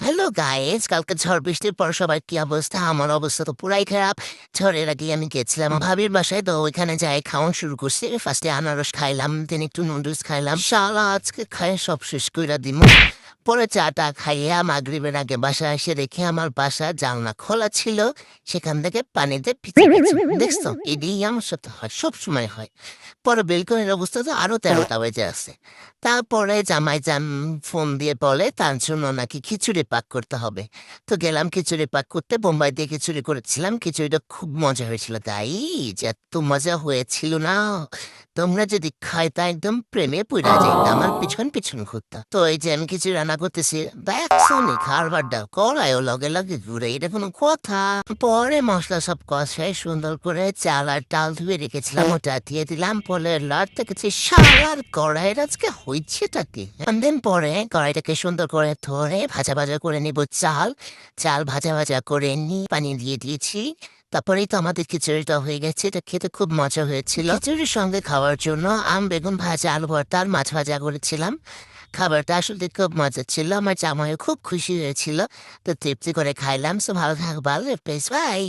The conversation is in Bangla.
হ্যালো গাইস, কালকে ঝড় বৃষ্টির পর সবার কি অবস্থা? আমার অবস্থা তো পুরাই খারাপ। ঝড়ের আগে আমি গেছিলাম ভাবির বাসায়, তো ওইখানে যাই খাওয়ান শুরু করছি। ফার্স্টে আনারস খাইলাম, দেন একটু নুডলস খাইলাম। শালা আজকে খাই সব শেষ কইরা দিমু। পরে চাটা খাইয়া মাগরিবের আগে বাসায় এসে দেখি আমার বাসা জানলা খোলা ছিল, সেখান থেকে পানিতে ভিজে গেছে। দেখছো, এটাই আমার সাথে হয়, সব সময় হয়। পরে বেলকনির অবস্থা তো আরো ১৩টা বেজে আছে। তারপরে জামাইজান ফোন দিয়ে বলে তার জন্য নাকি খিচুড়ি পাক করতে হবে। তো গেলাম খিচুড়ি পাক করতে, বোম্বাই দিয়ে খিচুড়ি করেছিলাম। খিচুড়িটা খুব মজা হয়েছিল, তাই যে এত মজা হয়েছিল না, তোমরা যদি খাইতা একদম প্রেমে পড়া যাইতা, আমার পিছন পিছন ঘুরতা। তো এই যে আমি খিচুড়ি রান্না করতেছি, দেখছো নি খারবারটা কড়াইও লগে লগে ঘুরে, এটা কোনো কথা? পরে মশলা সব কষায় সুন্দর করে চাল আর ডাল ধুয়ে রেখেছিলাম, ওটা দিয়ে দিলাম। পরে লাড়তে গেছি, শালার কড়াইয়ের আজকে হয়েছেটা কি? দেন পরে কড়াইটাকে সুন্দর করে ধরে ভাজা ভাজা করে নিব চাল। চাল ভাজা ভাজা করে নিয়ে পানি দিয়ে দিয়েছি। তারপরেই তো আমাদের খিচুড়িটা হয়ে গেছে। এটা খেতে খুব মজা হয়েছিল। খিচুড়ির সঙ্গে খাওয়ার জন্য বেগুন ভাজা, আলু ভর্তা আর মাছ ভাজা করেছিলাম। খাবারটা আসলে খুব মজা ছিল, আমার জামাইও খুব খুশি হয়েছিল। তো তৃপ্তি করে খাইলাম। সো ভালো থাকবা, আল্লাহ হাফেজ, বাই।